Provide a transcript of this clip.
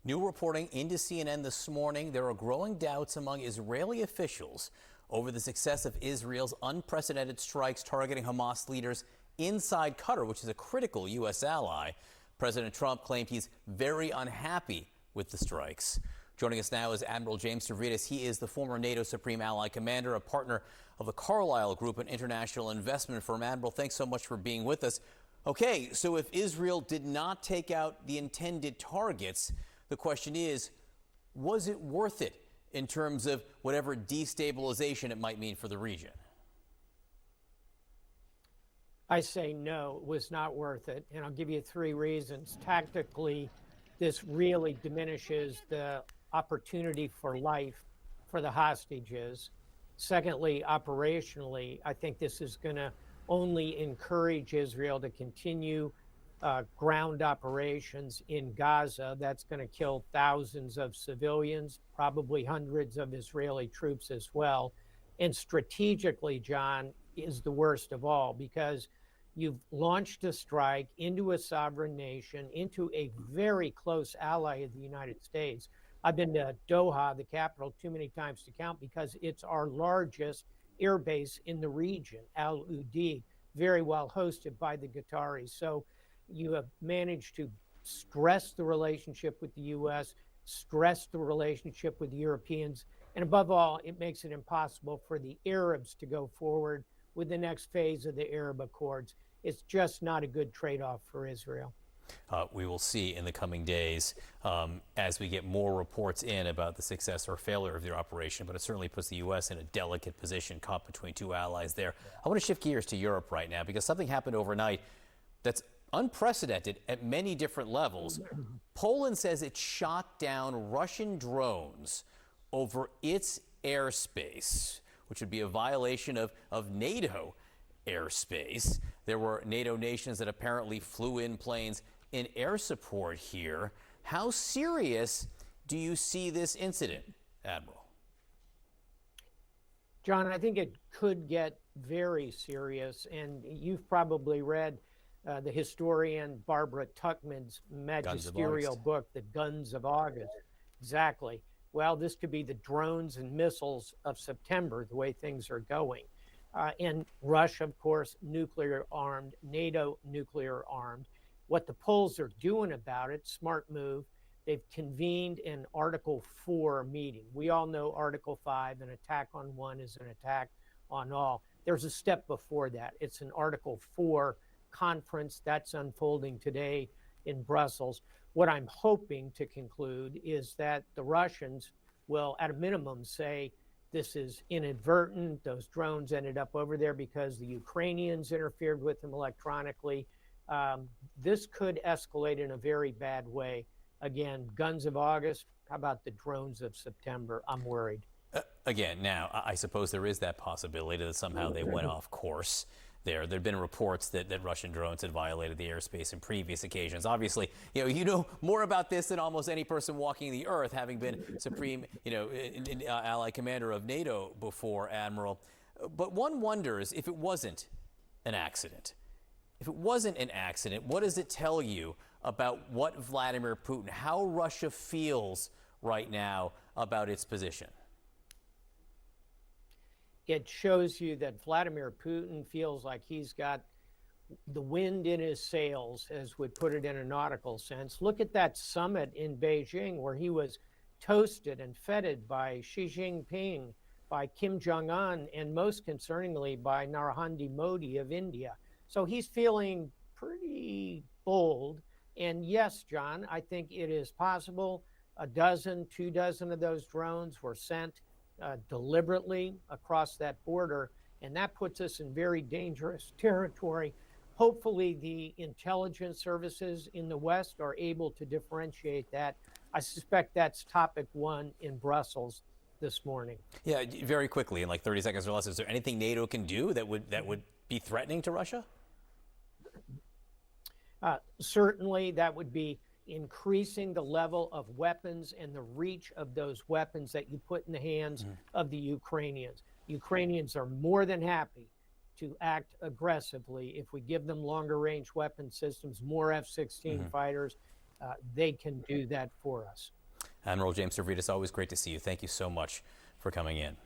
New reporting into CNN this morning. There are growing doubts among Israeli officials over the success of Israel's unprecedented strikes targeting Hamas leaders inside Qatar, which is a critical U.S. ally. President Trump claimed he's very unhappy with the strikes. Joining us now is Admiral James Stavridis. He is the former NATO Supreme Allied Commander, a partner of the Carlyle Group, an international investment firm. Admiral, thanks so much for being with us. Okay, so if Israel did not take out the intended targets, the question is, was it worth it in terms of whatever destabilization it might mean for the region? I say no, it was not worth it. And I'll give you three reasons. Tactically, this really diminishes the opportunity for life for the hostages. Secondly, operationally, I think this is going to only encourage Israel to continue ground operations in Gaza. That's going to kill thousands of civilians, probably hundreds of Israeli troops as well. And strategically, John, is the worst of all, because you've launched a strike into a sovereign nation, into a very close ally of the United States. I've been to Doha, the capital, too many times to count, because it's our largest air base in the region, Al Udeid, very well hosted by the Qataris. So you have managed to stress the relationship with the U.S., stress the relationship with the Europeans, and above all, it makes it impossible for the Arabs to go forward with the next phase of the Arab Accords. It's just not a good trade-off for Israel. We will see in the coming days as we get more reports in about the success or failure of their operation, but it certainly puts the U.S. in a delicate position, caught between two allies there. I want to shift gears to Europe right now, because something happened overnight that's unprecedented at many different levels. Poland says it shot down Russian drones over its airspace, which would be a violation of NATO airspace. There were NATO nations that apparently flew in planes in air support here. How serious do you see this incident, Admiral? John, I think it could get very serious, and you've probably read the historian Barbara Tuchman's magisterial book, The Guns of August. Exactly. Well, this could be the drones and missiles of September, the way things are going. And Russia, of course, nuclear armed, NATO nuclear armed. What the Poles are doing about it, smart move, they've convened an Article 4 meeting. We all know Article 5, an attack on one is an attack on all. There's a step before that. It's an Article 4 conference that's unfolding today in Brussels. What I'm hoping to conclude is that the Russians will, at a minimum, say this is inadvertent. Those drones ended up over there because the Ukrainians interfered with them electronically. This could escalate in a very bad way. Again, guns of August. How about the drones of September? I'm worried. Again, now, I suppose there is that possibility that somehow they went off course there. There have been reports that Russian drones had violated the airspace in previous occasions. Obviously, you know more about this than almost any person walking the earth, having been Supreme, Allied Commander of NATO before, Admiral. But one wonders if it wasn't an accident. If it wasn't an accident, what does it tell you about what Vladimir Putin, how Russia feels right now about its position? It shows you that Vladimir Putin feels like he's got the wind in his sails, as would put it in a nautical sense. Look at that summit in Beijing where he was toasted and feted by Xi Jinping, by Kim Jong-un, and most concerningly by Narendra Modi of India. So he's feeling pretty bold. And yes, John, I think it is possible a dozen, 2 dozen of those drones were sent deliberately across that border, and that puts us in very dangerous territory. Hopefully the intelligence services in the West are able to differentiate that. I suspect that's topic one in Brussels this morning. Yeah, very quickly, in like 30 seconds or less, is there anything NATO can do that would be threatening to Russia? Certainly that would be increasing the level of weapons and the reach of those weapons that you put in the hands of the Ukrainians. Ukrainians are more than happy to act aggressively if we give them longer range weapon systems, more F-16 fighters, they can do that for us. Admiral James Stavridis, always great to see you. Thank you so much for coming in.